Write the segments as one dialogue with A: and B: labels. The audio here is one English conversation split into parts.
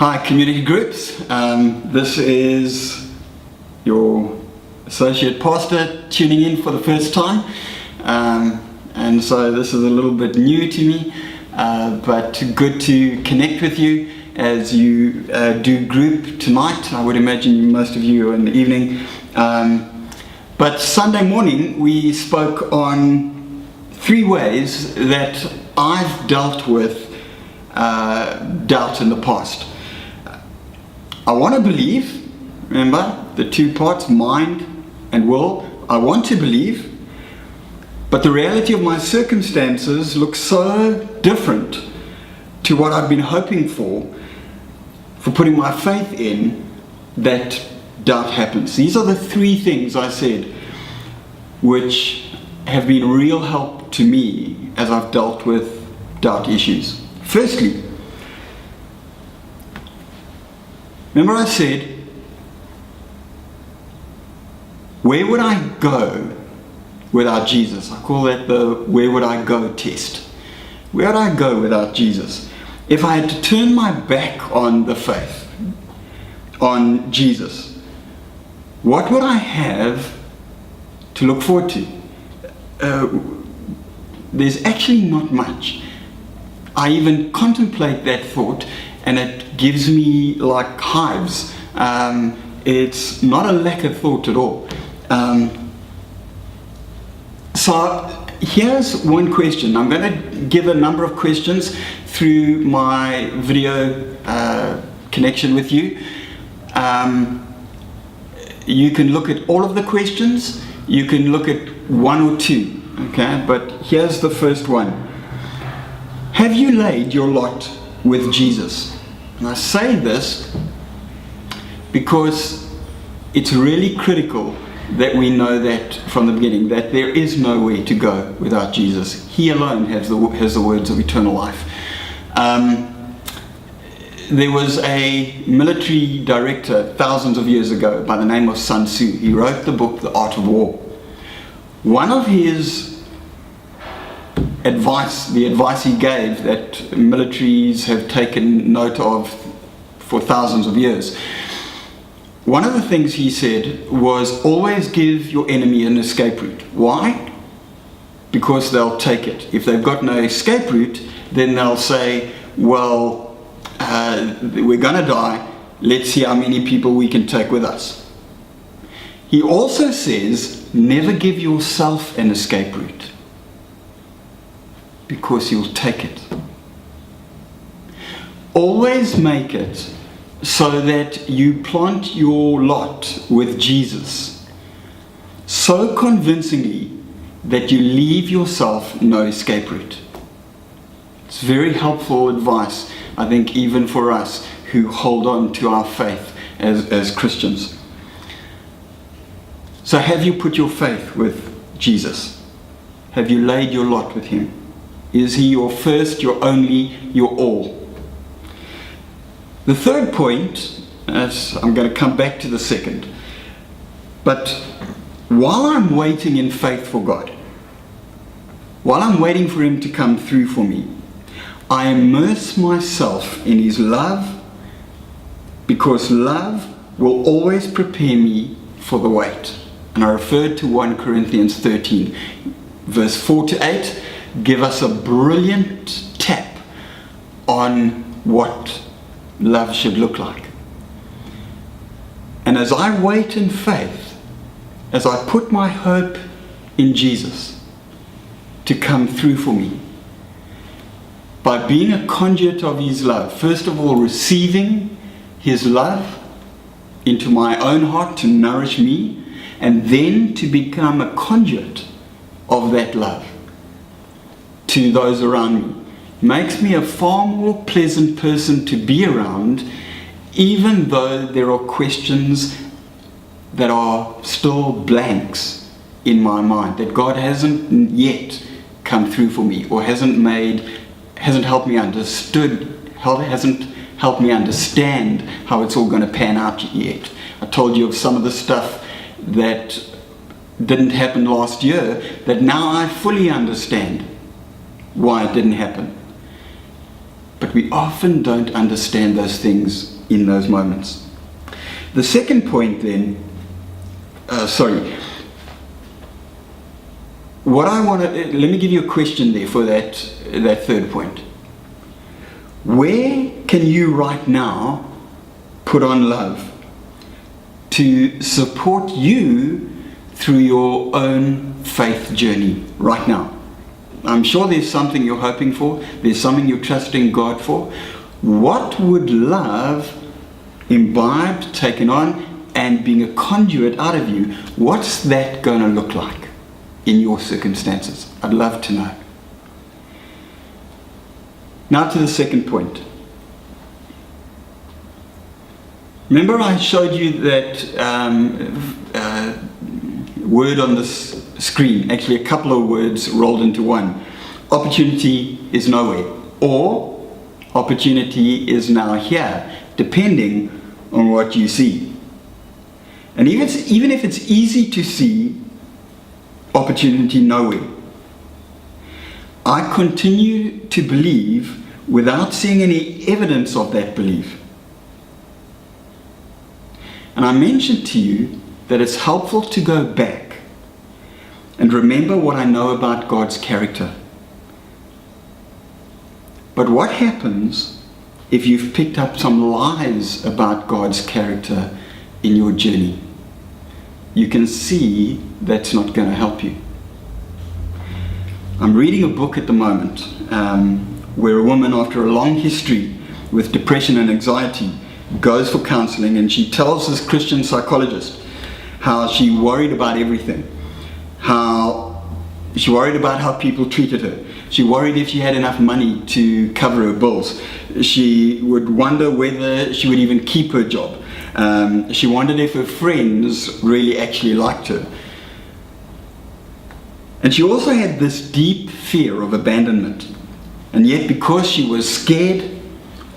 A: Hi, community groups. This is your associate pastor tuning in for the first time. And so this is a little bit new to me, but good to connect with you as you do group tonight. I would imagine most of you are in the evening. But Sunday morning we spoke on 3 ways that I've dealt with doubt in the past. I want to believe, remember the 2 parts, mind and will. I want to believe, but the reality of my circumstances looks so different to what I've been hoping for putting my faith in, that doubt happens. These are the 3 things I said which have been real help to me as I've dealt with doubt issues. Firstly, remember I said, where would I go without Jesus? I call that the where would I go test. Where would I go without Jesus? If I had to turn my back on the faith, on Jesus, what would I have to look forward to? There's actually not much. I even contemplate that thought and it gives me like hives. It's not a lack of thought at all. So here's one question. I'm going to give a number of questions through my video connection with you. You can look at all of the questions. You can look at 1 or 2. Okay, but here's the first one. Have you laid your lot with Jesus? And I say this because it's really critical that we know that from the beginning, that there is nowhere to go without Jesus. He alone has the words of eternal life. There was a military director thousands of years ago by the name of Sun Tzu. He wrote the book, The Art of War. One of his the advice he gave that militaries have taken note of for thousands of years, one of the things he said was always give your enemy an escape route. Why? Because they'll take it. If they've got no escape route, then they'll say, well, we're going to die, let's see how many people we can take with us. He also says, never give yourself an escape route, because you'll take it. Always make it so that you plant your lot with Jesus so convincingly that you leave yourself no escape route. It's very helpful advice, I think, even for us who hold on to our faith as Christians. So have you put your faith with Jesus? Have you laid your lot with him? Is he your first, your only, your all? The third point, I'm going to come back to the second, but while I'm waiting in faith for God, while I'm waiting for him to come through for me, I immerse myself in his love, because love will always prepare me for the wait. And I referred to 1 Corinthians 13, verse 4 to 8, give us a brilliant tap on what love should look like. And as I wait in faith, as I put my hope in Jesus to come through for me, by being a conduit of his love, first of all receiving his love into my own heart to nourish me, and then to become a conduit of that love to those around me, makes me a far more pleasant person to be around, even though there are questions that are still blanks in my mind, that God hasn't yet come through for me, or hasn't helped me hasn't helped me understand how it's all going to pan out yet. I told you of some of the stuff that didn't happen last year, that now I fully understand why it didn't happen. but we often don't understand those things in those moments. The second point then, let me give you a question there for that third point. Where can you right now put on love to support you through your own faith journey right now? I'm sure there's something you're hoping for, there's something you're trusting God for. What would love, imbibed, taken on, and being a conduit out of you, what's that going to look like in your circumstances? I'd love to know. Now to the second point. Remember I showed you that word on this screen, actually a couple of words rolled into one. Opportunity is nowhere, or opportunity is now here, depending on what you see. And even if it's easy to see opportunity nowhere, I continue to believe without seeing any evidence of that belief. And I mentioned to you that it's helpful to go back and remember what I know about God's character. But what happens if you've picked up some lies about God's character in your journey? You can see that's not going to help you. I'm reading a book at the moment where a woman, after a long history with depression and anxiety, goes for counseling, and she tells this Christian psychologist how she worried about everything. How she worried about how people treated her. She worried if she had enough money to cover her bills. She would wonder whether she would even keep her job. She wondered if her friends really actually liked her. And she also had this deep fear of abandonment. And yet, because she was scared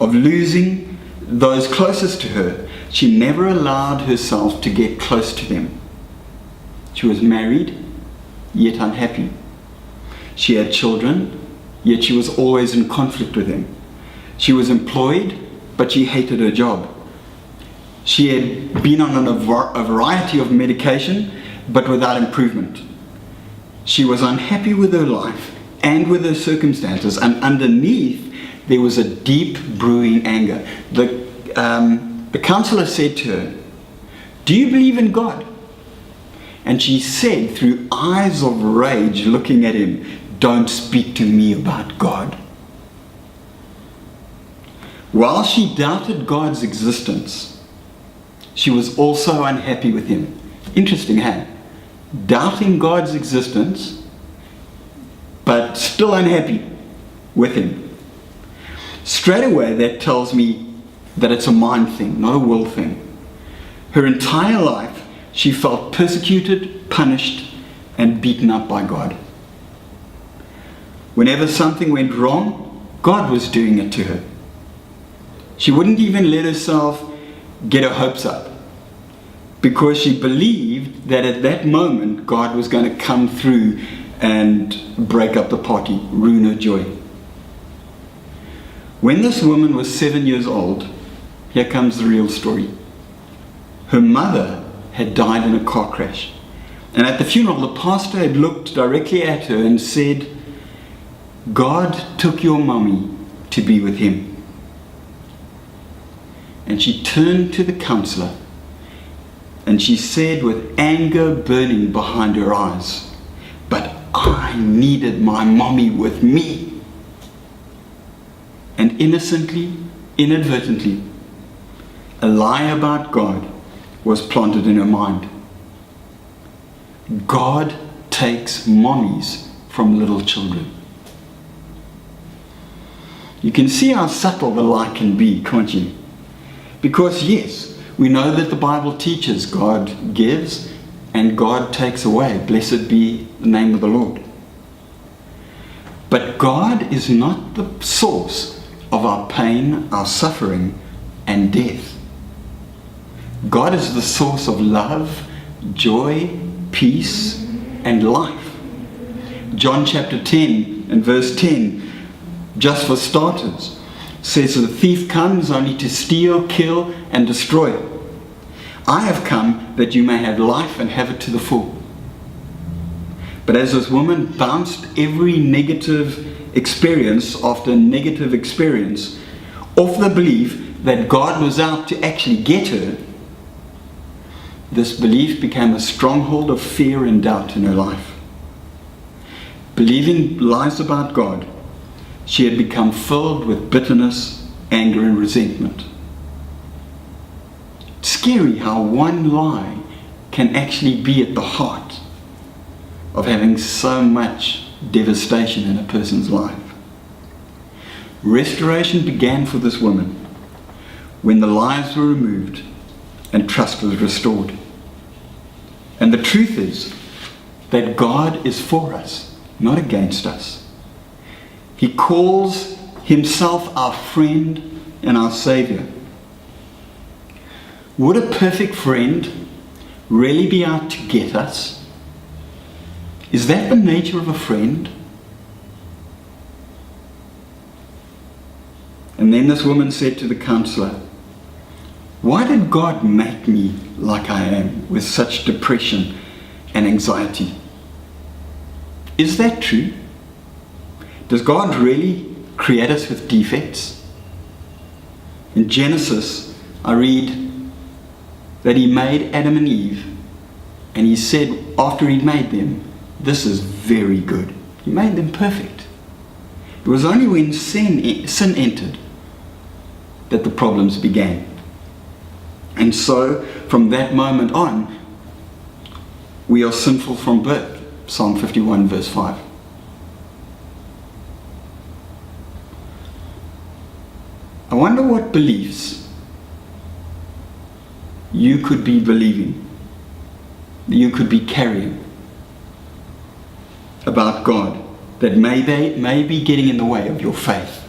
A: of losing those closest to her, she never allowed herself to get close to them. She was married, yet unhappy. She had children, yet she was always in conflict with them. She was employed, but she hated her job. She had been on a variety of medication, but without improvement. She was unhappy with her life and with her circumstances, and underneath there was a deep brewing anger. The counselor said to her, "Do you believe in God?" And she said, through eyes of rage looking at him, "Don't speak to me about God." While she doubted God's existence, she was also unhappy with him. Interesting, hey? Doubting God's existence, but still unhappy with him. Straight away, that tells me that it's a mind thing, not a will thing. Her entire life, she felt persecuted, punished, and beaten up by God. Whenever something went wrong, God was doing it to her. She wouldn't even let herself get her hopes up, because she believed that at that moment God was going to come through and break up the party, ruin her joy. When this woman was 7 years old, here comes the real story. Her mother had died in a car crash. And at the funeral, the pastor had looked directly at her and said, "God took your mummy to be with him." And she turned to the counselor and she said, with anger burning behind her eyes, "But I needed my mommy with me." And innocently, inadvertently, a lie about God was planted in her mind. God takes mommies from little children. You can see how subtle the lie can be, can't you? Because yes, we know that the Bible teaches God gives and God takes away. Blessed be the name of the Lord. But God is not the source of our pain, our suffering, and death. God is the source of love, joy, peace, and life. John chapter 10 and verse 10, just for starters, says the thief comes only to steal, kill, and destroy. I have come that you may have life and have it to the full. But as this woman bounced every negative experience after negative experience off the belief that God was out to actually get her, this belief became a stronghold of fear and doubt in her life. Believing lies about God, she had become filled with bitterness, anger, and resentment. It's scary how one lie can actually be at the heart of having so much devastation in a person's life. Restoration began for this woman when the lies were removed and trust was restored. And the truth is that God is for us, not against us. He calls himself our friend and our Savior. Would a perfect friend really be out to get us? Is that the nature of a friend? And then this woman said to the counselor, "Why did God make me like I am, with such depression and anxiety?" Is that true? Does God really create us with defects? In Genesis, I read that he made Adam and Eve, and he said after he made them, "This is very good." He made them perfect. It was only when sin entered that the problems began. And so, from that moment on, we are sinful from birth. Psalm 51 verse 5. I wonder what beliefs you could be believing, you could be carrying about God, that may be getting in the way of your faith.